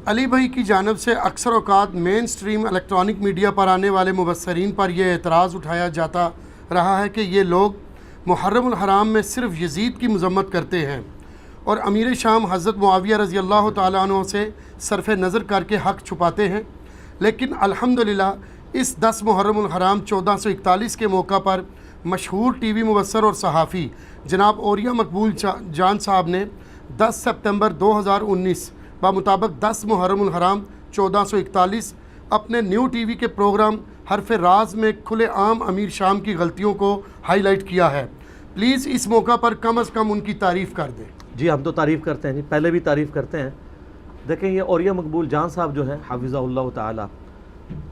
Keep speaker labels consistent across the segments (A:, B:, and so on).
A: علی بھائی کی جانب سے اکثر اوقات مین سٹریم الیکٹرانک میڈیا پر آنے والے مبصرین پر یہ اعتراض اٹھایا جاتا رہا ہے کہ یہ لوگ محرم الحرام میں صرف یزید کی مذمت کرتے ہیں اور امیر شام حضرت معاویہ رضی اللہ تعالیٰ عنہ سے صرف نظر کر کے حق چھپاتے ہیں، لیکن الحمدللہ اس 10 محرم الحرام 1441 کے موقع پر مشہور ٹی وی مبصر اور صحافی جناب اوریہ مقبول جان صاحب نے 10 سپتمبر 2019 بمطابق 10 محرم الحرام 1441 اپنے نیو ٹی وی کے پروگرام حرف راز میں کھلے عام امیر شام کی غلطیوں کو ہائی لائٹ کیا ہے۔ پلیز اس موقع پر کم از کم ان کی تعریف کر دیں۔
B: جی ہم تو تعریف کرتے ہیں، جی پہلے بھی تعریف کرتے ہیں۔ دیکھیں یہ اوریہ مقبول جان صاحب جو ہیں حافظہ اللہ تعالی،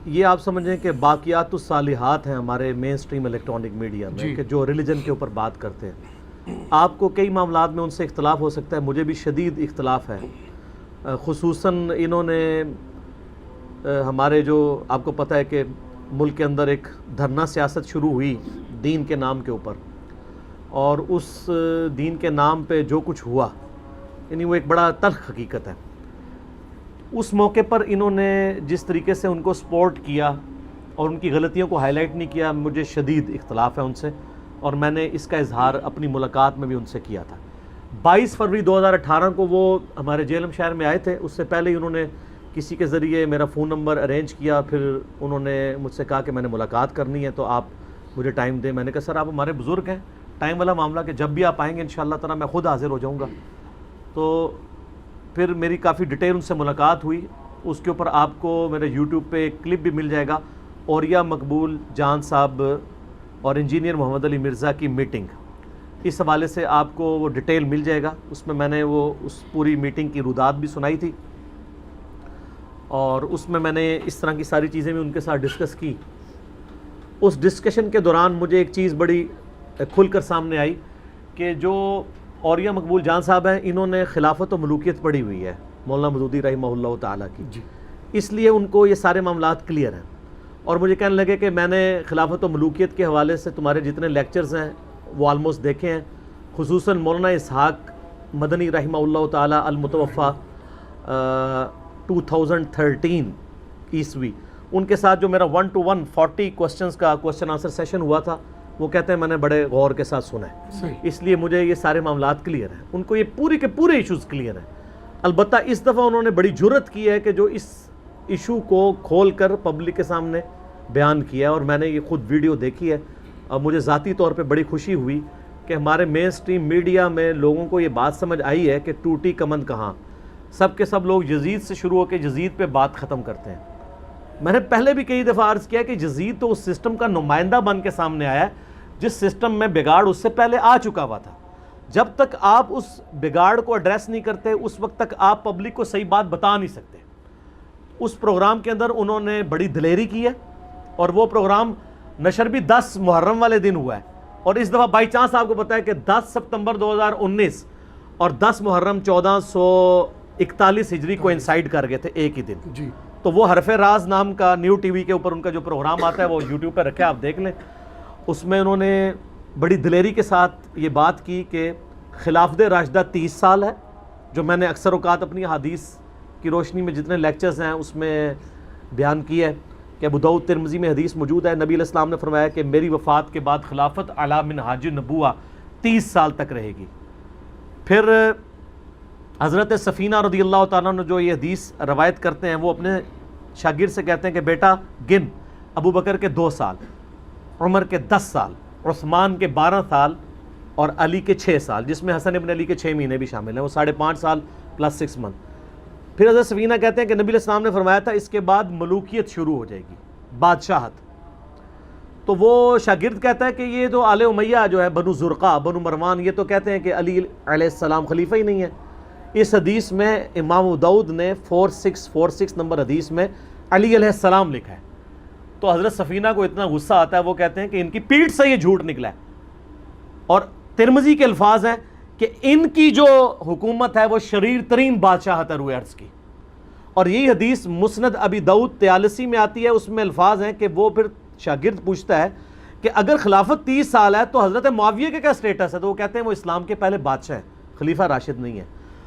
B: یہ آپ سمجھیں کہ باقیات الصالحات ہیں ہمارے مین سٹریم الیکٹرانک میڈیا میں، کہ جو ریلیجن کے اوپر بات کرتے ہیں۔ آپ کو کئی معاملات میں ان سے اختلاف ہو سکتا ہے، مجھے بھی شدید اختلاف ہے، خصوصاً انہوں نے ہمارے جو آپ کو پتہ ہے کہ ملک کے اندر ایک دھرنا سیاست شروع ہوئی دین کے نام کے اوپر، اور اس دین کے نام پہ جو کچھ ہوا یعنی وہ ایک بڑا تلخ حقیقت ہے۔ اس موقع پر انہوں نے جس طریقے سے ان کو سپورٹ کیا اور ان کی غلطیوں کو ہائی لائٹ نہیں کیا، مجھے شدید اختلاف ہے ان سے، اور میں نے اس کا اظہار اپنی ملاقات میں بھی ان سے کیا تھا۔ 22 فروری 2018 کو وہ ہمارے جہلم شہر میں آئے تھے، اس سے پہلے ہی انہوں نے کسی کے ذریعے میرا فون نمبر ارینج کیا، پھر انہوں نے مجھ سے کہا کہ میں نے ملاقات کرنی ہے تو آپ مجھے ٹائم دیں۔ میں نے کہا سر آپ ہمارے بزرگ ہیں، ٹائم والا معاملہ کہ جب بھی آپ آئیں گے انشاءاللہ تعالیٰ میں خود حاضر ہو جاؤں گا۔ تو پھر میری کافی ڈیٹیل ان سے ملاقات ہوئی، اس کے اوپر آپ کو میرے یوٹیوب پہ ایک کلپ بھی مل جائے گا، اوریہ مقبول جان صاحب اور انجینئر محمد علی مرزا کی میٹنگ، اس حوالے سے آپ کو وہ ڈیٹیل مل جائے گا۔ اس میں میں نے وہ اس پوری میٹنگ کی رودات بھی سنائی تھی، اور اس میں نے اس طرح کی ساری چیزیں بھی ان کے ساتھ ڈسکس کی۔ اس ڈسکشن کے دوران مجھے ایک چیز بڑی کھل کر سامنے آئی کہ جو اوریہ مقبول جان صاحب ہیں انہوں نے خلافت و ملوکیت پڑھی ہوئی ہے مولانا مودودی رحمہ اللہ تعالیٰ کی، اس لیے ان کو یہ سارے معاملات کلیئر ہیں، اور مجھے کہنے لگے کہ میں نے خلافت و ملوکیت کے حوالے سے تمہارے جتنے لیکچرز ہیں وہ آلموسٹ دیکھے ہیں، خصوصاً مولانا اسحاق مدنی رحمہ اللہ تعالیٰ المتوفیٰ 2013 عیسوی، ان کے ساتھ جو میرا 1 to 1 40 کوسچنز کا کوسچن آنسر سیشن ہوا تھا، وہ کہتے ہیں میں نے بڑے غور کے ساتھ سنا ہے، اس لیے مجھے یہ سارے معاملات کلیئر ہیں، ان کو یہ پورے کے پورے ایشوز کلیئر ہیں۔ البتہ اس دفعہ انہوں نے بڑی جرت کی ہے کہ جو اس ایشو کو کھول کر پبلک کے سامنے بیان کیا ہے، اور میں نے یہ خود ویڈیو دیکھی ہے، اور مجھے ذاتی طور پہ بڑی خوشی ہوئی کہ ہمارے مین سٹریم میڈیا میں لوگوں کو یہ بات سمجھ آئی ہے کہ ٹوٹی کمند کہاں، سب کے سب لوگ یزید سے شروع ہو کے یزید پہ بات ختم کرتے ہیں۔ میں نے پہلے بھی کئی دفعہ عرض کیا کہ یزید تو اس سسٹم کا نمائندہ بن کے سامنے آیا ہے جس سسٹم میں بگاڑ اس سے پہلے آ چکا ہوا تھا۔ جب تک آپ اس بگاڑ کو ایڈریس نہیں کرتے اس وقت تک آپ پبلک کو صحیح بات بتا نہیں سکتے۔ اس پروگرام کے اندر انہوں نے بڑی دلیری کی ہے، اور وہ پروگرام نشر بھی 10 محرم والے دن ہوا ہے، اور اس دفعہ بائی چانس آپ کو پتا ہے کہ 10 سپتمبر 2019 اور 10 محرم 1441 ہجری کو انسائیڈ کر گئے تھے ایک ہی دن۔ تو وہ حرف راز نام کا نیو ٹی وی کے اوپر ان کا جو پروگرام آتا ہے وہ یوٹیوب پہ رکھے، آپ دیکھ لیں۔ اس میں انہوں نے بڑی دلیری کے ساتھ یہ بات کی کہ خلافت راشدہ 30 سال ہے، جو میں نے اکثر اوقات اپنی حدیث کی روشنی میں جتنے لیکچرز ہیں اس میں بیان کی ہے کہ ابو داؤد ترمذی میں حدیث موجود ہے، نبی علیہ السلام نے فرمایا کہ میری وفات کے بعد خلافت علی منہاج النبوہ 30 سال تک رہے گی۔ پھر حضرت سفینہ رضی اللہ تعالیٰ عنہ جو یہ حدیث روایت کرتے ہیں، وہ اپنے شاگرد سے کہتے ہیں کہ بیٹا گن، ابو بکر کے 2 سال، عمر کے 10 سال، عثمان کے 12 سال، اور علی کے 6 سال، جس میں حسن ابن علی کے 6 مہینے بھی شامل ہیں، وہ 5.5 سال پلس 6 منتھ۔ پھر حضرت سفینہ کہتے ہیں کہ نبی علیہ السلام نے فرمایا تھا اس کے بعد ملوکیت شروع ہو جائے گی، بادشاہت۔ تو وہ شاگرد کہتا ہے کہ یہ جو آل امیہ جو ہے، بنو زرقہ، بنو مروان، یہ تو کہتے ہیں کہ علی علیہ السلام خلیفہ ہی نہیں ہے۔ اس حدیث میں امام ابو داؤد نے 4646 نمبر حدیث میں علی علیہ السلام لکھا ہے۔ تو حضرت سفینہ کو اتنا غصہ آتا ہے، وہ کہتے ہیں کہ ان کی پیٹھ سے یہ جھوٹ نکلا ہے، اور ترمذی کے الفاظ ہیں کہ ان کی جو حکومت ہے وہ شریر ترین بادشاہت ہے روئے ارض کی۔ اور یہی حدیث مسند ابی داؤد 43 میں آتی ہے، اس میں الفاظ ہیں کہ وہ پھر شاگرد پوچھتا ہے کہ اگر خلافت 30 سال ہے تو حضرت معاویہ کے کیا سٹیٹس ہے؟ تو وہ کہتے ہیں وہ اسلام کے پہلے بادشاہ ہیں، خلیفہ راشد نہیں ہے۔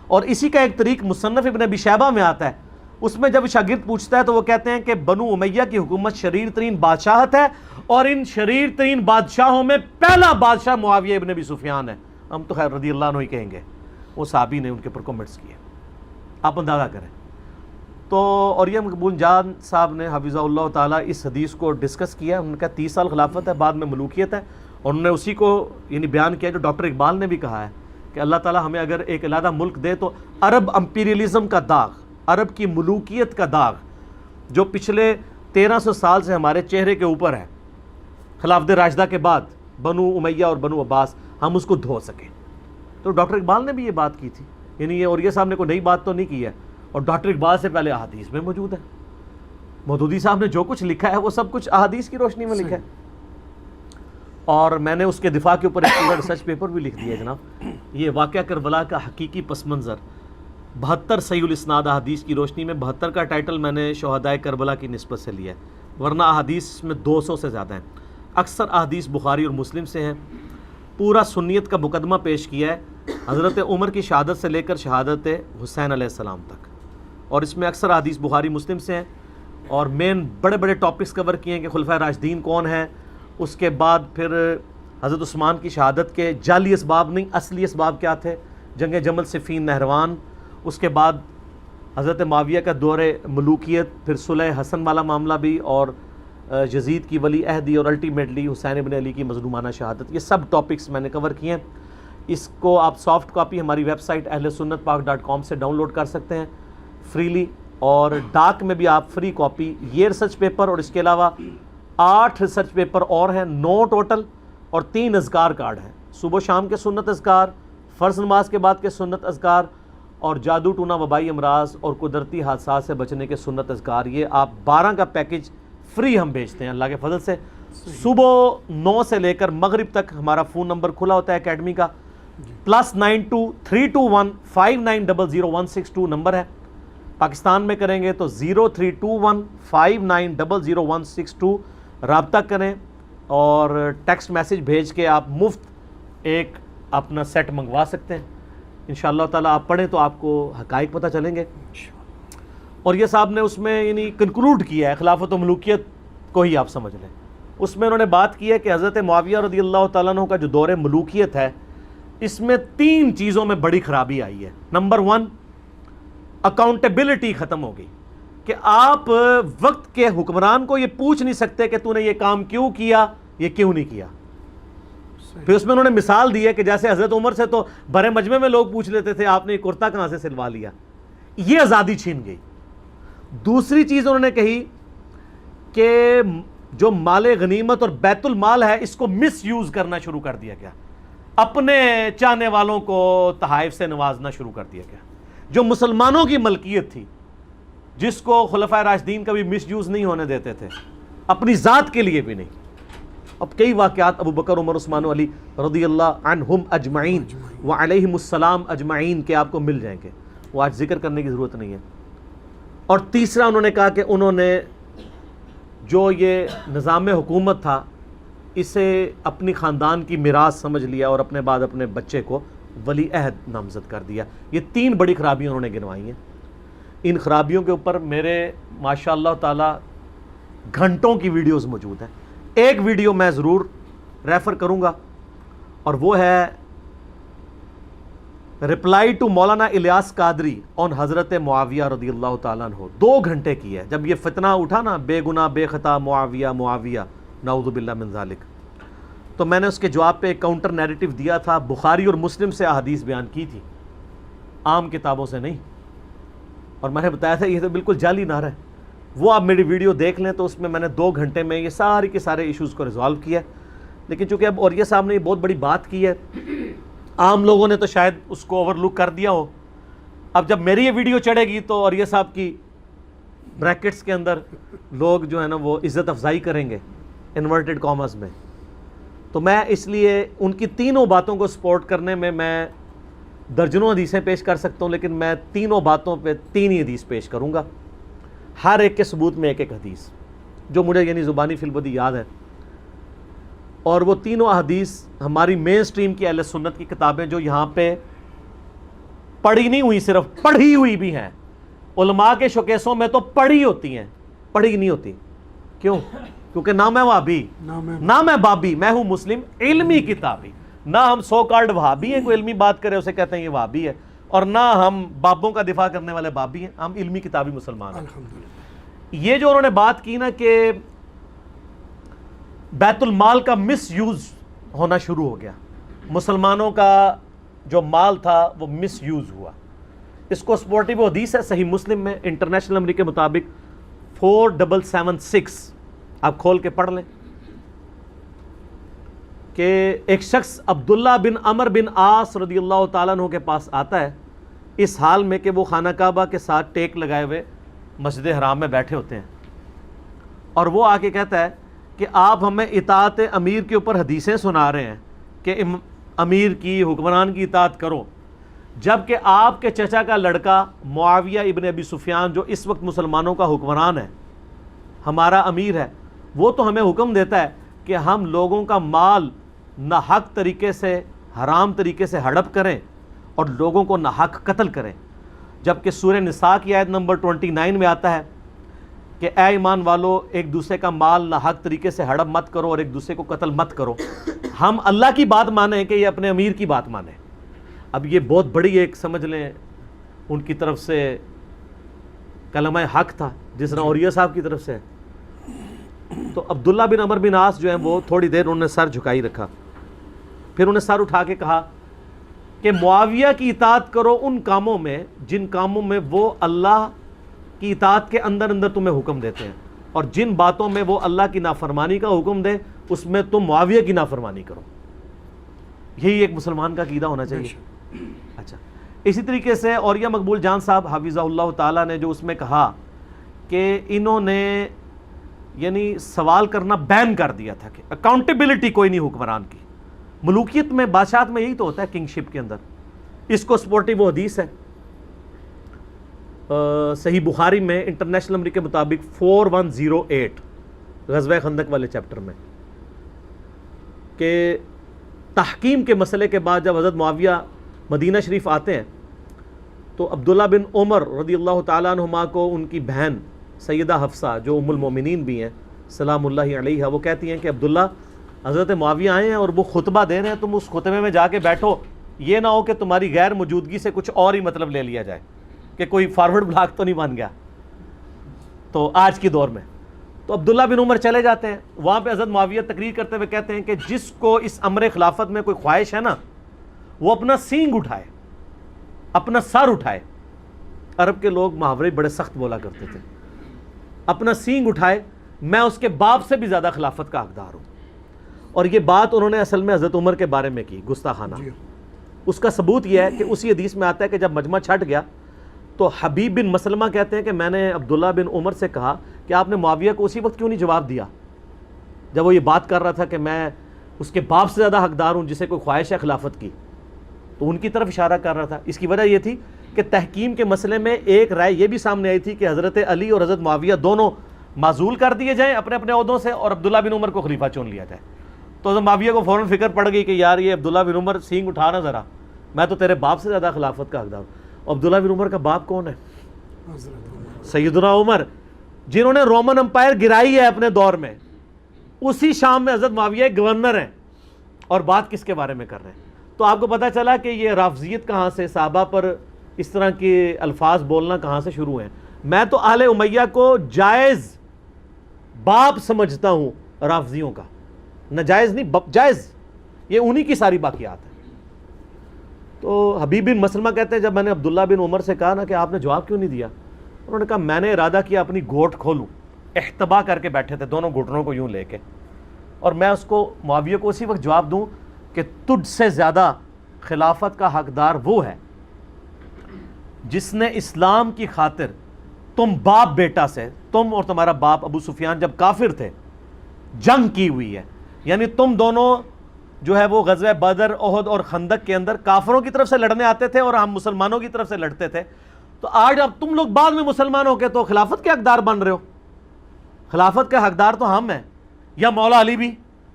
B: اور اسی کا ایک طریق مصنف ابن ابی شیبہ میں آتا ہے، اس میں جب شاگرد پوچھتا ہے تو وہ کہتے ہیں کہ بنو امیہ کی حکومت شریر ترین بادشاہت ہے اور ان شریر ترین بادشاہوں میں پہلا بادشاہ معاویہ ابن ابی سفیان ہے. ہم تو خیر رضی اللہ عنہ ہی کہیں گے, وہ صحابی نے ان کے اوپر کمنٹس کیے, آپ اندازہ کریں. تو اور یہ مقبول جان صاحب نے حفظہ اللہ تعالیٰ اس حدیث کو ڈسکس کیا. انہوں نے کہا 30 سال خلافت ہے, بعد میں ملوکیت ہے, اور انہوں نے اسی کو یعنی بیان کیا جو ڈاکٹر اقبال نے بھی کہا ہے کہ اللہ تعالیٰ ہمیں اگر ایک علیحدہ ملک دے تو عرب امپیریلزم کا داغ, عرب کی ملوکیت کا داغ جو پچھلے 1300 سال سے ہمارے چہرے کے اوپر ہے خلافت راشدہ کے بعد بنو امیہ اور بنو عباس, ہم اس کو دھو سکیں. تو ڈاکٹر اقبال نے بھی یہ بات کی تھی, یعنی یہ اوریہ صاحب نے کوئی نئی بات تو نہیں کی ہے, اور ڈاکٹر اقبال سے پہلے احادیث میں موجود ہے. مودودی صاحب نے جو کچھ لکھا ہے وہ سب کچھ احادیث کی روشنی میں لکھا ہے, اور میں نے اس کے دفاع کے اوپر ایک پورا ریسرچ پیپر بھی لکھ دیا ہے جناب. یہ واقعہ کربلا کا حقیقی پس منظر 72 صحیح الاسناد احادیث کی روشنی میں. 72 کا ٹائٹل میں نے شہدائے کربلا کی نسبت سے لیا ہے, ورنہ احادیث میں 200 سے زیادہ ہیں. اکثر احادیث بخاری اور مسلم سے ہیں. پورا سنیت کا مقدمہ پیش کیا ہے حضرت عمر کی شہادت سے لے کر شہادت حسین علیہ السلام تک, اور اس میں اکثر احادیث بخاری مسلم سے ہیں. اور مین بڑے بڑے ٹاپکس کور کیے ہیں کہ خلفائے راشدین کون ہیں, اس کے بعد پھر حضرت عثمان کی شہادت کے جعلی اسباب نہیں اصلی اسباب کیا تھے, جنگ جمل صفین نہروان, اس کے بعد حضرت معاویہ کا دور ملوکیت, پھر صلح حسن والا معاملہ بھی, اور یزید کی ولی عہدی, اور الٹیمیٹلی حسین ابن علی کی مظلومانہ شہادت. یہ سب ٹاپکس میں نے کور کیے ہیں. اس کو آپ سافٹ کاپی ہماری ویب سائٹ ahlsunnatpak.com سے ڈاؤن لوڈ کر سکتے ہیں فریلی, اور ڈاک میں بھی آپ فری کاپی یہ ریسرچ پیپر اور اس کے علاوہ 8 ریسرچ پیپر اور ہیں 9 ٹوٹل, اور 3 اذکار کارڈ ہیں. صبح و شام کے سنت اذکار, فرض نماز کے بعد کے سنت اذکار, اور جادو ٹونا وبائی امراض اور قدرتی حادثات سے بچنے کے سنت اذکار. یہ آپ 12 کا پیکج فری ہم بھیجتے ہیں اللہ کے فضل سے. صبح 9 سے لے کر مغرب تک ہمارا فون نمبر کھلا ہوتا ہے اکیڈمی کا, +92-321-5900162 نمبر ہے. پاکستان میں کریں گے تو 0321-5900162 رابطہ کریں, اور ٹیکسٹ میسج بھیج کے آپ مفت ایک اپنا سیٹ منگوا سکتے ہیں. انشاءاللہ تعالیٰ آپ پڑھیں تو آپ کو حقائق پتہ چلیں گے. اور یہ صاحب نے اس میں یعنی کنکلوڈ کیا ہے خلافت و ملوکیت کو ہی آپ سمجھ لیں. اس میں انہوں نے بات کی ہے کہ حضرت معاویہ رضی اللہ تعالیٰ عنہ کا جو دور ملوکیت ہے اس میں 3 چیزوں میں بڑی خرابی آئی ہے. نمبر 1, اکاؤنٹیبلٹی ختم ہو گئی, کہ آپ وقت کے حکمران کو یہ پوچھ نہیں سکتے کہ تو نے یہ کام کیوں کیا, یہ کیوں نہیں کیا. پھر اس میں انہوں نے مثال دی ہے کہ جیسے حضرت عمر سے تو بڑے مجمع میں لوگ پوچھ لیتے تھے آپ نے یہ کرتا کہاں سے سلوا لیا, یہ آزادی چھین گئی. دوسری چیز انہوں نے کہی کہ جو مال غنیمت اور بیت المال ہے اس کو مس یوز کرنا شروع کر دیا گیا, اپنے چاہنے والوں کو تحائف سے نوازنا شروع کر دیا گیا. جو مسلمانوں کی ملکیت تھی جس کو خلفائے راشدین کبھی مس یوز نہیں ہونے دیتے تھے, اپنی ذات کے لیے بھی نہیں. اب کئی واقعات ابو بکر, عمر, عثمان و علی رضی اللہ عنہم اجمعین وعلیہم السلام اجمعین کے آپ کو مل جائیں گے, وہ آج ذکر کرنے کی ضرورت نہیں ہے. اور تیسرا انہوں نے کہا کہ انہوں نے جو یہ نظام حکومت تھا اسے اپنی خاندان کی میراث سمجھ لیا اور اپنے بعد اپنے بچے کو ولی عہد نامزد کر دیا. یہ 3 بڑی خرابیاں انہوں نے گنوائی ہیں. ان خرابیوں کے اوپر میرے ماشاءاللہ تعالی گھنٹوں کی ویڈیوز موجود ہیں. ایک ویڈیو میں ضرور ریفر کروں گا, اور وہ ہے رپلائی ٹو مولانا الیاس قادری آن حضرت معاویہ رضی اللہ تعالیٰ عنہ. 2 گھنٹے کی ہے. جب یہ فتنہ اٹھا نا بے گناہ بے خطا معاویہ معاویہ نعوذ باللہ من ذالک, تو میں نے اس کے جواب پہ ایک کاؤنٹر نیریٹو دیا تھا. بخاری اور مسلم سے احادیث بیان کی تھی, عام کتابوں سے نہیں, اور میں نے بتایا تھا یہ تو بالکل جعلی نعرہ ہے. وہ آپ میری ویڈیو دیکھ لیں تو اس میں نے 2 گھنٹے میں یہ سارے کے سارے ایشوز کو ریزالو کیا. لیکن چونکہ اب اوریہ صاحب نے یہ بہت بڑی بات کی ہے, عام لوگوں نے تو شاید اس کو اوور لک کر دیا ہو. اب جب میری یہ ویڈیو چڑھے گی تو اوریہ صاحب کی بریکٹس کے اندر لوگ جو ہے نا وہ عزت افزائی کریں گے انورٹڈ کامرس میں. تو میں اس لیے ان کی 3 باتوں کو سپورٹ کرنے میں درجنوں حدیثیں پیش کر سکتا ہوں, لیکن میں 3 باتوں پہ 3 ہی حدیث پیش کروں گا, ہر ایک کے ثبوت میں ایک حدیث جو مجھے یعنی زبانی فی البدی یاد ہے. اور وہ 3 احادیث ہماری مین سٹریم کی اہل سنت کی کتابیں جو یہاں پہ پڑھی نہیں ہوئی, صرف پڑھی ہوئی بھی ہیں, علماء کے شوکیسوں میں تو پڑھی ہوتی ہیں، پڑھی نہیں ہوتی. کیوں؟ کیونکہ نہ میں وہابی نہ میں بابی، میں ہوں مسلم علمی کتابی. نہ ہم سو کالڈ وہابی ہیں، کوئی علمی بات کرے اسے کہتے ہیں یہ وہابی ہے، اور نہ ہم بابوں کا دفاع کرنے والے بابی ہیں، ہم علمی کتابی مسلمان ہیں. یہ جو انہوں نے بات کی نا کہ بیت المال کا مس یوز ہونا شروع ہو گیا، مسلمانوں کا جو مال تھا وہ مس یوز ہوا، اس کو سپورٹیو حدیث ہے صحیح مسلم میں انٹرنیشنل نمبر کے مطابق 4776، آپ کھول کے پڑھ لیں کہ ایک شخص عبداللہ بن عمر بن عاص رضی اللہ تعالیٰ عنہ کے پاس آتا ہے اس حال میں کہ وہ خانہ کعبہ کے ساتھ ٹیک لگائے ہوئے مسجد حرام میں بیٹھے ہوتے ہیں، اور وہ آ کے کہتا ہے کہ آپ ہمیں اطاعت امیر کے اوپر حدیثیں سنا رہے ہیں کہ امیر کی، حکمران کی اطاعت کرو، جبکہ آپ کے چچا کا لڑکا معاویہ ابن ابی سفیان جو اس وقت مسلمانوں کا حکمران ہے، ہمارا امیر ہے، وہ تو ہمیں حکم دیتا ہے کہ ہم لوگوں کا مال نہ حق طریقے سے، حرام طریقے سے ہڑپ کریں اور لوگوں کو نہ حق قتل کریں. جبکہ سورہ نساء کی آیت نمبر 29 میں آتا ہے کہ اے ایمان والو ایک دوسرے کا مال نہ حق طریقے سے ہڑپ مت کرو اور ایک دوسرے کو قتل مت کرو. ہم اللہ کی بات مانیں کہ یہ اپنے امیر کی بات مانیں. اب یہ بہت بڑی ایک سمجھ لیں ان کی طرف سے کلمہ حق تھا جس طرح اوریہ صاحب کی طرف سے. تو عبداللہ بن عمر بن عاص جو ہیں وہ تھوڑی دیر انہوں نے سر جھکائی رکھا، پھر انہیں سر اٹھا کے کہا کہ معاویہ کی اطاعت کرو ان کاموں میں جن کاموں میں وہ اللہ کی اطاعت کے اندر اندر تمہیں حکم دیتے ہیں، اور جن باتوں میں وہ اللہ کی نافرمانی کا حکم دے اس میں تم معاویہ کی نافرمانی کرو. یہی ایک مسلمان کا عقیدہ ہونا چاہیے. اچھا، اسی طریقے سے اوریہ مقبول جان صاحب حفظہ اللہ تعالیٰ نے جو اس میں کہا کہ انہوں نے یعنی سوال کرنا بین کر دیا تھا کہ اکاؤنٹیبلٹی کوئی نہیں حکمران کی. ملوکیت میں، بادشاہت میں یہی تو ہوتا ہے کنگ شپ کے اندر. اس کو سپورٹیو حدیث ہے صحیح بخاری میں انٹرنیشنل نمبر کے مطابق 4108 غزوہ خندق والے چیپٹر میں کہ تحکیم کے مسئلے کے بعد جب حضرت معاویہ مدینہ شریف آتے ہیں تو عبداللہ بن عمر رضی اللہ تعالیٰ عنہما کو ان کی بہن سیدہ حفصہ جو ام المومنین بھی ہیں سلام اللہ علیہا، وہ کہتی ہیں کہ عبداللہ حضرت معاویہ آئے ہیں اور وہ خطبہ دے رہے ہیں، تم اس خطبے میں جا کے بیٹھو، یہ نہ ہو کہ تمہاری غیر موجودگی سے کچھ اور ہی مطلب لے لیا جائے کہ کوئی فارورڈ بلاک تو نہیں بن گیا تو آج کی دور میں. تو عبداللہ بن عمر چلے جاتے ہیں، وہاں پہ حضرت معاویہ تقریر کرتے ہوئے کہتے ہیں کہ جس کو اس امر خلافت میں کوئی خواہش ہے نا وہ اپنا سینگ اٹھائے، اپنا سر اٹھائے. عرب کے لوگ محاورے بڑے سخت بولا کرتے تھے. اپنا سینگ اٹھائے، میں اس کے باپ سے بھی زیادہ خلافت کا حقدار ہوں. اور یہ بات انہوں نے اصل میں حضرت عمر کے بارے میں کی، گستاخانہ. اس کا ثبوت یہ ہے کہ اسی حدیث میں آتا ہے کہ جب مجمع چھٹ گیا تو حبیب بن مسلمہ کہتے ہیں کہ میں نے عبداللہ بن عمر سے کہا کہ آپ نے معاویہ کو اسی وقت کیوں نہیں جواب دیا جب وہ یہ بات کر رہا تھا کہ میں اس کے باپ سے زیادہ حقدار ہوں جسے کوئی خواہش ہے خلافت کی. تو ان کی طرف اشارہ کر رہا تھا. اس کی وجہ یہ تھی کہ تحکیم کے مسئلے میں ایک رائے یہ بھی سامنے آئی تھی کہ حضرت علی اور حضرت معاویہ دونوں معزول کر دیے جائیں اپنے اپنے عہدوں سے اور عبداللہ بن عمر کو خلیفہ چن لیا جائے. تو حضرت معاویہ کو فوراً فکر پڑ گئی کہ یار یہ عبداللہ بن عمر سینگ اٹھانا ذرا، میں تو تیرے باپ سے زیادہ خلافت کا حقدار ہوں. عبداللہ بن عمر کا باپ کون ہے؟ سیدنا عمر، جنہوں نے رومن امپائر گرائی ہے اپنے دور میں. اسی شام میں حضرت معاویہ گورنر ہیں اور بات کس کے بارے میں کر رہے ہیں. تو آپ کو پتہ چلا کہ یہ رافضیت کہاں سے، صحابہ پر اس طرح کے الفاظ بولنا کہاں سے شروع ہیں. میں تو آل امیہ کو جائز باپ سمجھتا ہوں رافضیوں کا، ناجائز نہیں، جائز. یہ انہی کی ساری باقیات ہیں. تو حبیب بن مسلمہ کہتے ہیں جب میں نے عبداللہ بن عمر سے کہا نا کہ آپ نے جواب کیوں نہیں دیا، انہوں نے کہا میں نے ارادہ کیا اپنی گھوٹ کھولوں. احتبا کر کے بیٹھے تھے دونوں گھٹنوں کو یوں لے کے، اور میں اس کو معاویہ کو اسی وقت جواب دوں کہ تجھ سے زیادہ خلافت کا حقدار وہ ہے جس نے اسلام کی خاطر تم باپ بیٹا سے، تم اور تمہارا باپ ابو سفیان جب کافر تھے، جنگ کی ہوئی ہے. یعنی تم دونوں جو ہے وہ غزوہ بدر، احد اور خندق کے اندر کافروں کی طرف سے لڑنے آتے تھے اور ہم مسلمانوں کی طرف سے لڑتے تھے. تو آج اب تم لوگ بعد میں مسلمان ہو کے تو خلافت کے حقدار بن رہے ہو. خلافت کے حقدار تو ہم ہیں یا مولا علی بھی،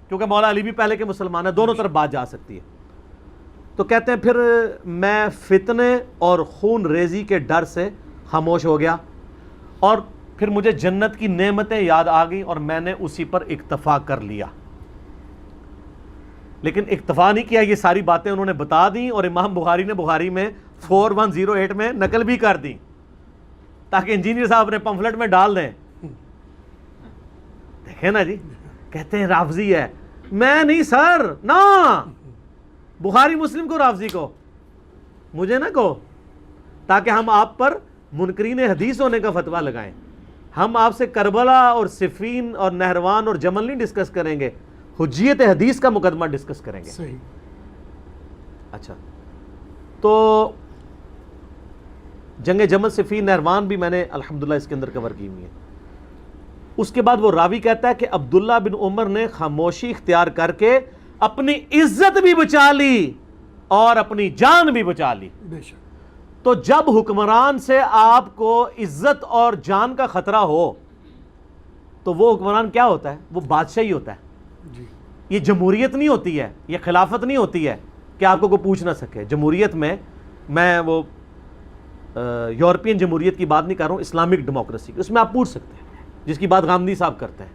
B: کیونکہ مولا علی بھی پہلے کے مسلمان ہیں. دونوں طرف بات جا سکتی ہے. تو کہتے ہیں پھر میں فتنے اور خون ریزی کے ڈر سے خاموش ہو گیا، اور پھر مجھے جنت کی نعمتیں یاد آ گئیں اور میں نے اسی پر اکتفا کر لیا. لیکن اکتفا نہیں کیا، یہ ساری باتیں انہوں نے بتا دیں اور امام بخاری نے بخاری میں 4108 میں نقل بھی کر دی تاکہ انجینئر صاحب اپنے پمفلٹ میں ڈال دیں. دیکھیں نا جی، کہتے ہیں رافضی ہے. میں نہیں سر، نا بخاری مسلم کو، رافضی کو، مجھے نہ کہو، تاکہ ہم آپ پر منکرین حدیث ہونے کا فتویٰ لگائیں. ہم آپ سے کربلا اور صفین اور نہروان اور جمل نہیں ڈسکس کریں گے، حجیت حدیث کا مقدمہ ڈسکس کریں گے.
A: صحیح.
B: اچھا، تو جنگ جمل صفین نہروان بھی میں نے الحمدللہ اس کے اندر کور کی ہوئی ہے. اس کے بعد وہ راوی کہتا ہے کہ عبداللہ بن عمر نے خاموشی اختیار کر کے اپنی عزت بھی بچا لی اور اپنی جان بھی بچا لی.
A: بے شک.
B: تو جب حکمران سے آپ کو عزت اور جان کا خطرہ ہو تو وہ حکمران کیا ہوتا ہے؟ وہ بادشاہی ہوتا ہے.
A: جی.
B: یہ جمہوریت نہیں ہوتی ہے، یہ خلافت نہیں ہوتی ہے کہ آپ کو کوئی پوچھ نہ سکے. جمہوریت میں وہ یورپین جمہوریت کی بات نہیں کر رہا ہوں، اسلامک ڈیموکریسی، اس میں آپ پوچھ سکتے ہیں، جس کی بات غامدی صاحب کرتے ہیں.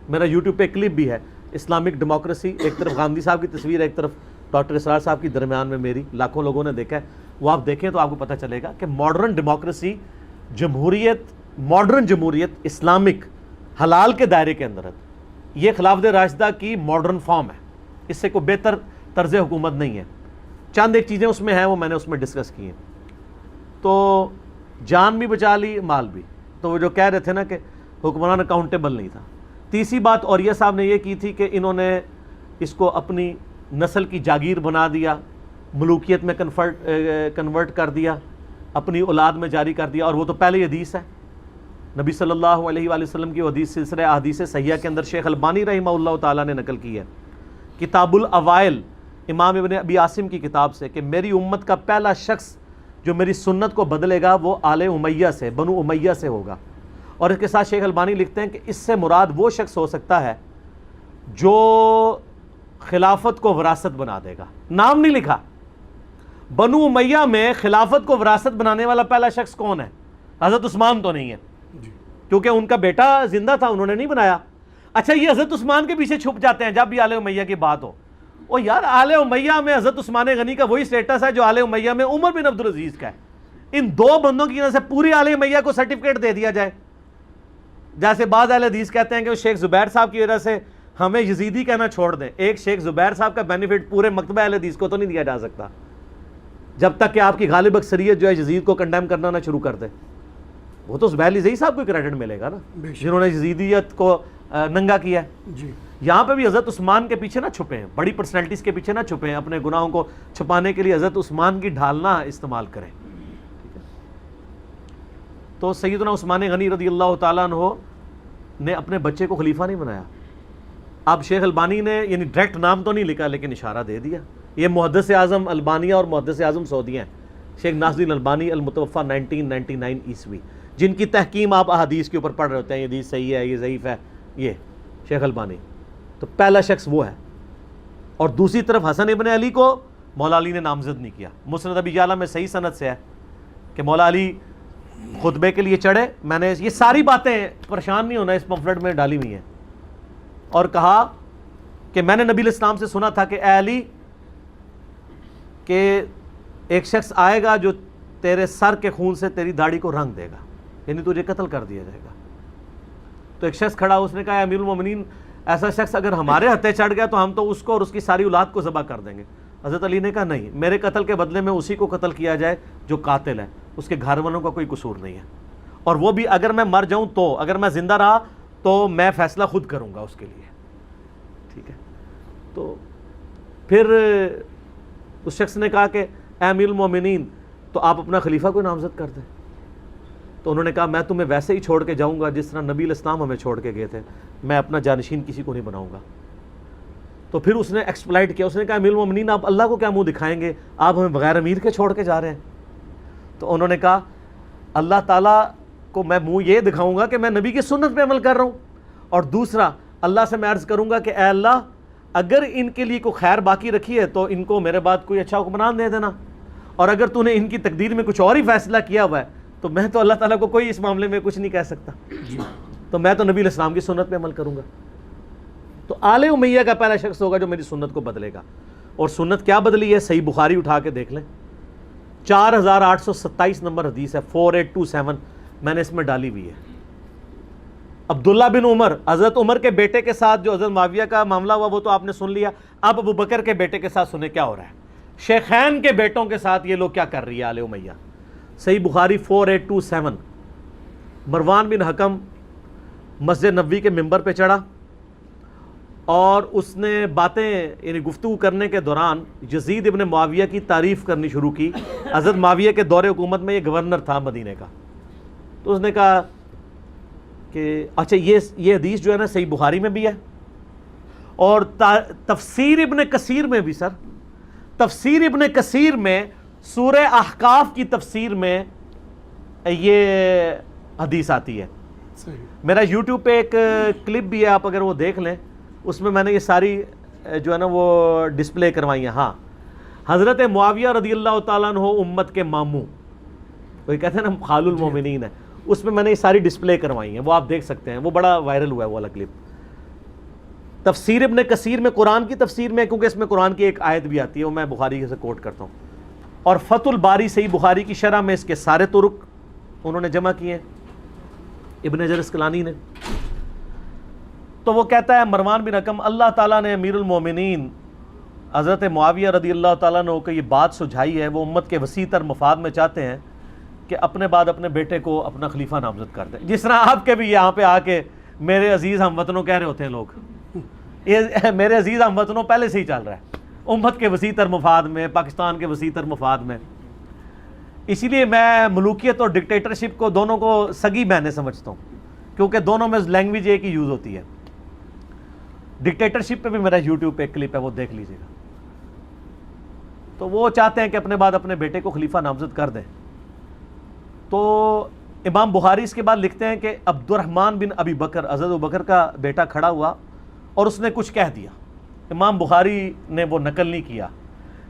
B: میرا یوٹیوب پہ کلپ بھی ہے، اسلامک ڈیموکریسی، ایک طرف غامدی صاحب کی تصویر ہے، ایک طرف ڈاکٹر اسرار صاحب کی، درمیان میں میری. لاکھوں لوگوں نے دیکھا ہے، وہ آپ دیکھیں تو آپ کو پتہ چلے گا کہ ماڈرن ڈیموکریسی، جمہوریت، ماڈرن جمہوریت اسلامک حلال کے دائرے کے اندر ہے. یہ خلافت راشدہ کی ماڈرن فارم ہے، اس سے کوئی بہتر طرز حکومت نہیں ہے. چند ایک چیزیں اس میں ہیں، وہ میں نے اس میں ڈسکس کی ہیں. تو جان بھی بچا لی، مال بھی. تو وہ جو کہہ رہے تھے نا کہ حکمران اکاؤنٹیبل نہیں تھا. تیسری بات اوریہ صاحب نے یہ کی تھی کہ انہوں نے اس کو اپنی نسل کی جاگیر بنا دیا، ملوکیت میں کنورٹ کر دیا، اپنی اولاد میں جاری کر دیا. اور وہ تو پہلے حدیث ہے، نبی صلی اللہ علیہ وآلہ وسلم کی حدیث، سلسلہ احادیث صحیحہ کے اندر شیخ البانی رحمہ اللہ تعالیٰ نے نقل کی ہے کتاب الاوائل امام ابن ابی عاصم کی کتاب سے کہ میری امت کا پہلا شخص جو میری سنت کو بدلے گا وہ آل امیہ سے، بنو امیہ سے ہوگا. اور اس کے ساتھ شیخ البانی لکھتے ہیں کہ اس سے مراد وہ شخص ہو سکتا ہے جو خلافت کو وراثت بنا دے گا. نام نہیں لکھا. بنو امیہ میں خلافت کو وراثت بنانے والا پہلا شخص کون ہے؟ حضرت عثمان تو نہیں ہے، کیونکہ ان کا بیٹا زندہ تھا، انہوں نے نہیں بنایا. اچھا، یہ حضرت عثمان کے پیچھے چھپ جاتے ہیں جب بھی آل امیہ کی بات ہو. او یار، آل امیہ میں حضرت عثمان غنی کا وہی سٹیٹس ہے جو آل امیہ میں عمر بن عبدالعزیز کا ہے. ان دو بندوں کی وجہ سے پوری آل امیہ کو سرٹیفکیٹ دے دیا جائے. جیسے بعض اہل حدیث کہتے ہیں کہ شیخ زبیر صاحب کی وجہ سے ہمیں یزیدی کہنا چھوڑ دیں. ایک شیخ زبیر صاحب کا بینیفٹ پورے مکتبہ اہل حدیث کو تو نہیں دیا جا سکتا جب تک کہ آپ کی غالب اکثریت جو ہے یزید کو کنڈیم کرنا نہ شروع کر دے. وہ تو زبیر علی صاحب کو کریڈٹ ملے گا نا، جنہوں نے یزیدیت کو ننگا کیا ہے.
A: جی.
B: یہاں پہ بھی حضرت عثمان کے پیچھے نہ چھپیں، بڑی پرسنالٹیز کے پیچھے نہ چھپیں. اپنے گناہوں کو چھپانے کے لیے حضرت عثمان کی ڈھالنا استعمال کریں. ٹھیک ہے. تو سیدنا عثمان غنی رضی اللہ تعالیٰ عنہ نے اپنے بچے کو خلیفہ نہیں بنایا. اب شیخ البانی نے یعنی ڈائریکٹ نام تو نہیں لکھا لیکن اشارہ دے دیا. یہ محدث اعظم البانیہ اور محدث اعظم سعودیہ ہیں، شیخ ناصر الدین البانی المتوفیٰ 1999 عیسوی، جن کی تحکیم آپ احادیث کے اوپر پڑھ رہے ہوتے ہیں، یہ حدیث صحیح ہے، یہ ضعیف ہے، یہ شیخ البانی. تو پہلا شخص وہ ہے. اور دوسری طرف حسن ابن علی کو مولا علی نے نامزد نہیں کیا. مسند ابی یعلا میں صحیح سند سے ہے کہ مولا علی خطبے کے لیے چڑھے. میں نے یہ ساری باتیں، پریشان نہیں ہونا، اس پمفلٹ میں ڈالی ہوئی ہیں. اور کہا کہ میں نے نبی علیہ السلام سے سنا تھا کہ اے علی، کہ ایک شخص آئے گا جو تیرے سر کے خون سے تیری داڑھی کو رنگ دے گا، یعنی تجھے قتل کر دیا جائے گا. تو ایک شخص کھڑا، اس نے کہا اے امیر المومنین، ایسا شخص اگر ہمارے ہتھے چڑھ گیا تو ہم تو اس کو اور اس کی ساری اولاد کو ذبح کر دیں گے. حضرت علی نے کہا نہیں، میرے قتل کے بدلے میں اسی کو قتل کیا جائے جو قاتل ہے، اس کے گھر والوں کا کوئی قصور نہیں ہے. اور وہ بھی اگر میں مر جاؤں تو، اگر میں زندہ رہا تو میں فیصلہ خود کروں گا اس کے لیے. ٹھیک ہے. تو پھر اس شخص نے کہا کہ اے امیر المومنین، تو آپ اپنا خلیفہ کو نامزد کر دیں. تو انہوں نے کہا میں تمہیں ویسے ہی چھوڑ کے جاؤں گا جس طرح نبی علیہ السلام ہمیں چھوڑ کے گئے تھے، میں اپنا جانشین کسی کو نہیں بناؤں گا. تو پھر اس نے ایکسپلائٹ کیا، اس نے کہا امیر المومنین، آپ اللہ کو کیا منہ دکھائیں گے، آپ ہمیں بغیر امیر کے چھوڑ کے جا رہے ہیں. تو انہوں نے کہا اللہ تعالیٰ کو میں منہ یہ دکھاؤں گا کہ میں نبی کی سنت پہ عمل کر رہا ہوں، اور دوسرا اللہ سے میں عرض کروں گا کہ اے اللہ، اگر ان کے لیے کوئی خیر باقی رکھی ہے تو ان کو میرے بعد کوئی اچھا حکمران دے دینا، اور اگر تو نے ان کی تقدیر میں کچھ اور ہی فیصلہ کیا ہوا ہے تو میں تو اللہ تعالیٰ کو کوئی اس معاملے میں کچھ نہیں کہہ سکتا. تو میں تو نبی علیہ السلام کی سنت پہ عمل کروں گا. تو آل امیہ کا پہلا شخص ہوگا جو میری سنت کو بدلے گا. اور سنت کیا بدلی ہے؟ صحیح بخاری اٹھا کے دیکھ لیں, 4827 نمبر حدیث ہے, 4827 میں نے اس میں ڈالی ہوئی ہے. عبداللہ بن عمر, حضرت عمر کے بیٹے کے ساتھ جو حضرت معاویہ کا معاملہ ہوا وہ تو آپ نے سن لیا. اب ابو بکر کے بیٹے کے ساتھ سنیں کیا ہو رہا ہے. شیخین کے بیٹوں کے ساتھ یہ لوگ کیا کر رہی ہے آل امیہ. صحیح بخاری 4827, مروان بن حکم مسجد نبوی کے ممبر پہ چڑھا اور اس نے باتیں یعنی گفتگو کرنے کے دوران یزید ابن معاویہ کی تعریف کرنی شروع کی. حضرت معاویہ کے دور حکومت میں یہ گورنر تھا مدینے کا. تو اس نے کہا کہ اچھا یہ حدیث جو ہے نا صحیح بخاری میں بھی ہے اور تفسیر ابن کثیر میں بھی. سر تفسیر ابن کثیر میں سورہ احقاف کی تفسیر میں یہ حدیث آتی ہے. میرا یوٹیوب پہ ایک کلپ بھی ہے, آپ اگر وہ دیکھ لیں, اس میں نے یہ ساری جو ہے نا وہ ڈسپلے کروائی ہیں. ہاں, حضرت معاویہ رضی اللہ تعالیٰ عنہ امت کے ماموں, کوئی کہتے ہیں نا خال المومنین ہے, اس میں نے یہ ساری ڈسپلے کروائی ہیں, وہ آپ دیکھ سکتے ہیں. وہ بڑا وائرل ہوا ہے وہ والا کلپ. تفسیر ابن کثیر میں قرآن کی تفسیر میں, کیونکہ اس میں قرآن کی ایک آیت بھی آتی ہے, وہ میں بخاری سے کوٹ کرتا ہوں. اور فتح الباری صحیح بخاری کی شرح میں اس کے سارے طرق انہوں نے جمع کیے ہیں ابن حجر اسقلانی نے. تو وہ کہتا ہے مروان بن حکم, اللہ تعالیٰ نے امیر المومنین حضرت معاویہ رضی اللہ تعالیٰ عنہ کو یہ بات سجھائی ہے, وہ امت کے وسیع تر مفاد میں چاہتے ہیں کہ اپنے بعد اپنے بیٹے کو اپنا خلیفہ نامزد کر دیں. جس طرح آپ کے بھی یہاں پہ آ کے میرے عزیز ہم وطنوں کہہ رہے ہوتے ہیں لوگ, یہ میرے عزیز ہم وطنوں پہلے سے ہی چل رہا ہے امت کے وسیع تر مفاد میں, پاکستان کے وسیع تر مفاد میں. اسی لیے میں ملوکیت اور ڈکٹیٹرشپ کو دونوں کو سگی بہنیں سمجھتا ہوں, کیونکہ دونوں میں لینگویج ایک ہی یوز ہوتی ہے. ڈکٹیٹرشپ پہ بھی میرا یوٹیوب پہ ایک کلپ ہے, وہ دیکھ لیجیے گا. تو وہ چاہتے ہیں کہ اپنے بعد اپنے بیٹے کو خلیفہ نامزد کر دیں. تو امام بخاری اس کے بعد لکھتے ہیں کہ عبد الرحمن بن ابی بکر, حضرت ابوبکر کا بیٹا, کھڑا ہوا اور اس نے کچھ کہہ دیا. امام بخاری نے وہ نقل نہیں کیا,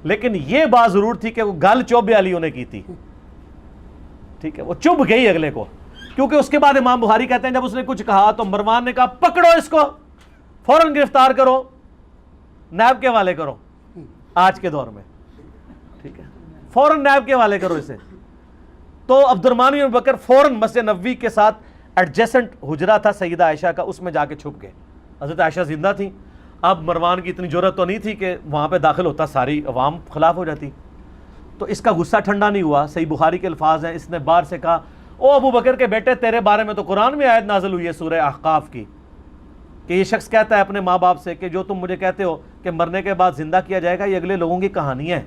B: لیکن یہ بات ضرور تھی کہ وہ گل چوبے علیوں نے کی تھی. ٹھیک ہے, وہ چب گئی اگلے کو, کیونکہ اس کے بعد امام بخاری کہتے ہیں جب اس نے کچھ کہا تو مروان نے کہا پکڑو اس کو, فوراً گرفتار کرو, نیب کے حوالے کرو. آج کے دور میں ٹھیک ہے, فوراً نیب کے حوالے کرو اسے. تو عبد الرحمن بن بکر فوراً مسجد نبوی کے ساتھ ایڈجسنٹ حجرہ تھا سیدہ عائشہ کا, اس میں جا کے چھپ گئے. حضرت عائشہ زندہ تھیں. اب مروان کی اتنی جرأت تو نہیں تھی کہ وہاں پہ داخل ہوتا, ساری عوام خلاف ہو جاتی. تو اس کا غصہ ٹھنڈا نہیں ہوا. صحیح بخاری کے الفاظ ہیں, اس نے باہر سے کہا او ابو بکر کے بیٹے, تیرے بارے میں تو قرآن میں آیت نازل ہوئی ہے سورہ احقاف کی, کہ یہ شخص کہتا ہے اپنے ماں باپ سے کہ جو تم مجھے کہتے ہو کہ مرنے کے بعد زندہ کیا جائے گا, یہ اگلے لوگوں کی کہانی ہے.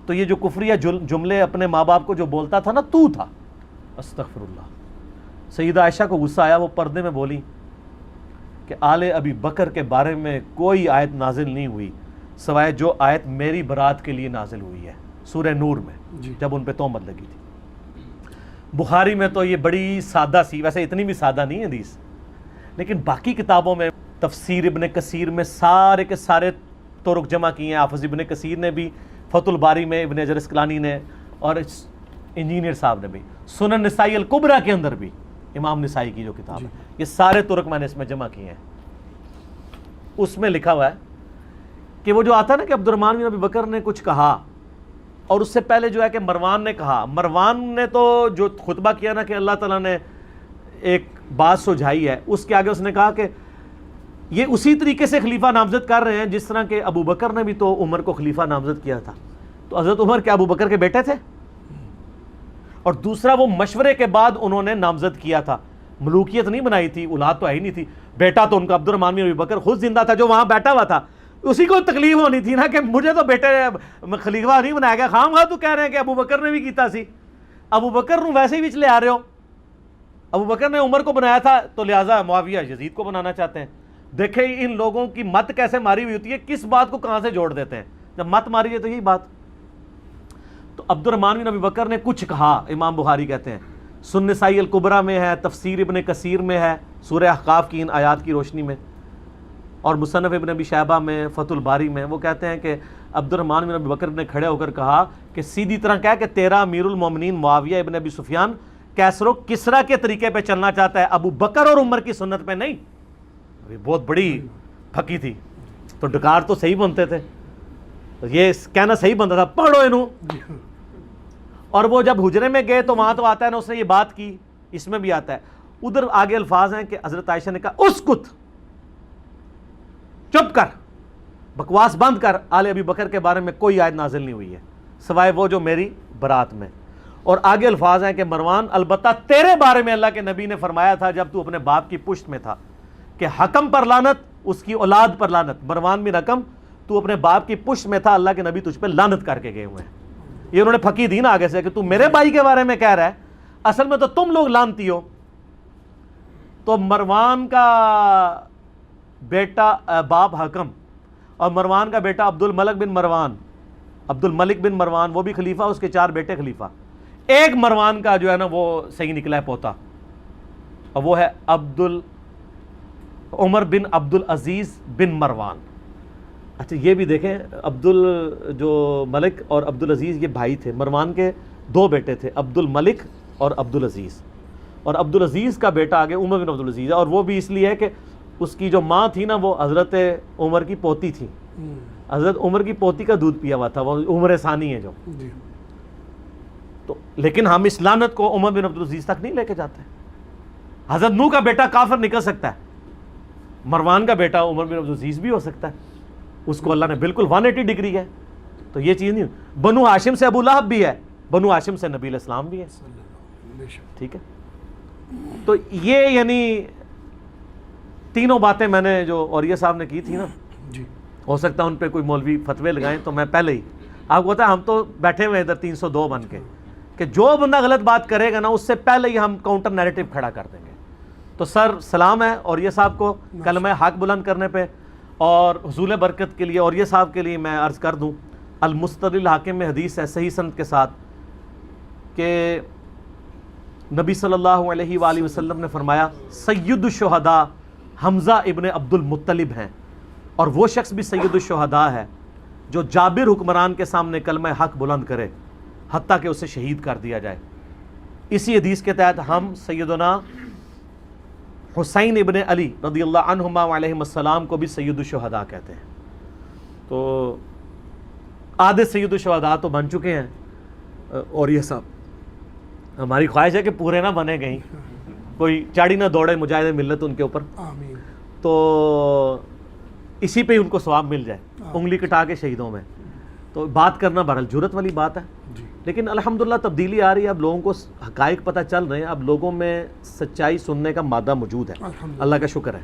B: تو یہ جو کفریہ جملے اپنے ماں باپ کو جو بولتا تھا نا, تو تھا. استغفر اللہ. سیدہ عائشہ کو غصہ آیا, وہ پردے میں بولی کہ آل ابی بکر کے بارے میں کوئی آیت نازل نہیں ہوئی سوائے جو آیت میری برات کے لیے نازل ہوئی ہے سورہ نور میں, جب ان پہ تہمت لگی تھی. بخاری میں تو یہ بڑی سادہ سی, ویسے اتنی بھی سادہ نہیں ہے حدیث, لیکن باقی کتابوں میں تفسیر ابن کثیر میں سارے کے سارے طرق جمع کیے ہیں. حافظ ابن کثیر نے بھی, فتح الباری میں ابن حجر اسقلانی نے, اور انجینئر صاحب نے بھی. سنن نسائی الکبریٰ کے اندر بھی, امام نسائی کی جو کتاب ہے, یہ سارے طرق میں نے اس میں جمع کیے ہیں. اس میں لکھا ہوا ہے کہ وہ جو آتا نا کہ عبد الرحمن بن ابی بکر نے کچھ کہا, اور اس سے پہلے جو ہے کہ مروان نے کہا. مروان نے تو جو خطبہ کیا نا کہ اللہ تعالیٰ نے ایک بات سجھائی ہے, اس کے آگے اس نے کہا کہ یہ اسی طریقے سے خلیفہ نامزد کر رہے ہیں جس طرح کہ ابو بکر نے بھی تو عمر کو خلیفہ نامزد کیا تھا. تو حضرت عمر کیا ابو بکر کے بیٹے تھے؟ اور دوسرا, وہ مشورے کے بعد انہوں نے نامزد کیا تھا, ملوکیت نہیں بنائی تھی, اولاد تو ہے ہی نہیں تھی. بیٹا تو ان کا عبد الرحمن بن ابی بکر خود زندہ تھا جو وہاں بیٹھا ہوا تھا. اسی کو تکلیف ہونی تھی نا کہ مجھے تو بیٹے خلیفہ نہیں بنایا گیا, خام خواہ تو کہہ رہے ہیں کہ ابو بکر نے بھی کیتا سی. ابو بکر نو ویسے ہی بچ لے آ رہے ہو. ابو بکر نے عمر کو بنایا تھا, تو لہٰذا معاویہ یزید کو بنانا چاہتے ہیں. دیکھیں ان لوگوں کی مت کیسے ماری ہوئی ہوتی ہے, کس بات کو کہاں سے جوڑ دیتے ہیں. جب مت ماری ہے تو یہی بات. تو عبد الرحمن بن ابی بکر نے کچھ کہا, امام بخاری کہتے ہیں سنن نسائی الکبریٰ میں ہے, تفسیر ابن کثیر میں ہے سورہ احقاف کی ان آیات کی روشنی میں, اور مصنف ابن ابی شیبہ میں, فتح الباری میں. وہ کہتے ہیں کہ عبد الرحمن بن ابی بکر نے کھڑے ہو کر کہا کہ سیدھی طرح کہہ کہ تیرا امیر المومنین معاویہ ابن ابی سفیان کیسرو کسرا کے طریقے پہ چلنا چاہتا ہے، ابو بکر اور عمر کی سنت پہ نہیں. بہت بڑی پھکی تھی. تو ڈکار تو صحیح بنتے تھے، یہ کہنا صحیح بنتا تھا پڑھو انہوں. اور وہ جب حجرے میں گئے تو وہاں تو آتا ہے نا، اس نے یہ بات کی، اس میں بھی آتا ہے. ادھر آگے الفاظ ہیں کہ حضرت عائشہ نے کہا اسکت، چپ کر، بکواس بند کر، آل ابی بکر کے بارے میں کوئی آیت نازل نہیں ہوئی ہے سوائے وہ جو میری برات میں. اور آگے الفاظ ہیں کہ مروان البتہ تیرے بارے میں اللہ کے نبی نے فرمایا تھا جب تو اپنے باپ کی پشت میں تھا کہ حکم پر لعنت، اس کی اولاد پر لعنت. مروان بن حکم تو اپنے باپ کی پشت میں تھا، اللہ کے نبی تجھ پہ لعنت کر کے گئے ہوئے ہیں. یہ انہوں نے پھکی دی نا آگے سے کہ تو میرے بھائی کے بارے میں کہہ رہا ہے، اصل میں تو تم لوگ لعنتی ہو. تو مروان کا بیٹا باپ حکم اور مروان کا بیٹا عبد الملک بن مروان، عبد الملک بن مروان وہ بھی خلیفہ، اس کے 4 بیٹے خلیفہ. ایک مروان کا جو ہے نا وہ صحیح نکلا ہے پوتا، اور وہ ہے عمر بن عبد العزیز بن مروان. اچھا یہ بھی دیکھیں، جو ملک اور عبد العزیز یہ بھائی تھے. مروان کے 2 بیٹے تھے، عبد الملک اور عبد العزیز. اور عبد العزیز کا بیٹا آگے عمر بن عبد العزیز ہے، اور وہ بھی اس لیے ہے کہ اس کی جو ماں تھی نا وہ حضرت عمر کی پوتی تھی. حضرت عمر کی پوتی کا دودھ پیا ہوا تھا، وہ عمر ثانی ہے جو. تو لیکن ہم اس لعنت کو عمر بن عبد العزیز تک نہیں لے کے جاتے. حضرت نوح کا بیٹا کافر نکل سکتا ہے، مروان کا بیٹا عمر بن عبد العزیز بھی ہو سکتا ہے، اس کو اللہ نے بالکل 180 ڈگری ہے. تو یہ چیز نہیں. بنو ہاشم سے ابو لہب بھی ہے، بنو ہاشم سے نبی علیہ السلام بھی ہے. ٹھیک ہے. تو یہ یعنی تینوں باتیں میں نے جو اوریہ صاحب نے کی تھی نا، ہو سکتا ہے ان پہ کوئی مولوی فتوے لگائیں، تو میں پہلے ہی آپ کو پتا ہے ہم تو بیٹھے ہوئے ادھر 302 بن کے کہ جو بندہ غلط بات کرے گا نا اس سے پہلے ہی ہم کاؤنٹر نیریٹو کھڑا کر دیں گے. تو سر سلام ہے اوریہ صاحب کو کلمہ حق بلند کرنے پہ، اور حصول برکت کے لیے اوریہ صاحب کے لیے میں عرض کر دوں، المستدل حاکم میں حدیث ہے صحیح سند کے ساتھ کہ نبی صلی اللہ علیہ وآلہ وسلم نے فرمایا سید الشہداء حمزہ ابن عبد المطلب ہیں، اور وہ شخص بھی سید الشہداء ہے جو جابر حکمران کے سامنے کلمہ حق بلند کرے حتیٰ کہ اسے شہید کر دیا جائے. اسی حدیث کے تحت ہم سیدنا حسین ابن علی رضی اللہ عنہما علیہ السلام کو بھی سید الشہداء کہتے ہیں. تو آدھے سید الشہداء تو بن چکے ہیں، اور یہ سب ہماری خواہش ہے کہ پورے نہ بنے گئیں، کوئی چاڑی نہ دوڑے مجاہد ملت ان کے اوپر.
A: آمین.
B: تو اسی پہ ہی ان کو ثواب مل جائے، انگلی کٹا کے شہیدوں میں. تو بات کرنا بہرحال جرت والی بات ہے، لیکن الحمدللہ تبدیلی آ رہی ہے. اب لوگوں کو حقائق پتہ چل رہے ہیں، اب لوگوں میں سچائی سننے کا مادہ موجود ہے، اللہ کا شکر ہے.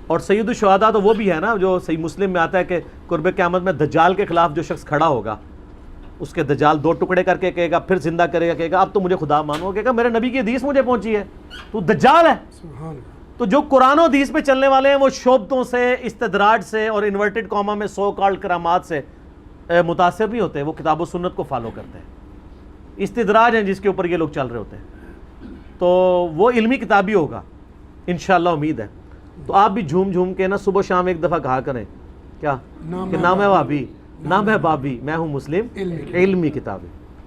B: اور سید الشہداء تو وہ بھی ہے نا جو صحیح مسلم میں آتا ہے کہ قرب قیامت میں دجال کے خلاف جو شخص کھڑا ہوگا اس کے دجال 2 ٹکڑے کر کے کہے گا، پھر زندہ کرے گا، کہے گا اب تو مجھے خدا مانو، کہے گا میرے نبی کی حدیث مجھے پہنچی ہے، تو دجال ہے. تو جو قرآن و حدیث پہ چلنے والے ہیں وہ شعبتوں سے، استدراج سے اور انورٹڈ کاما میں سو کالڈ کرامات سے متاثر نہیں ہوتے، وہ کتاب و سنت کو فالو کرتے ہیں. استدراج ہیں جس کے اوپر یہ لوگ چل رہے ہوتے ہیں، تو وہ علمی کتابی ہوگا انشاءاللہ، امید ہے. تو آپ بھی جھوم جھوم کے نا صبح شام ایک دفعہ کہا کریں کیا کہ نام ہے بابی، نام ہے بابی، میں ہوں مسلم علمی کتابی.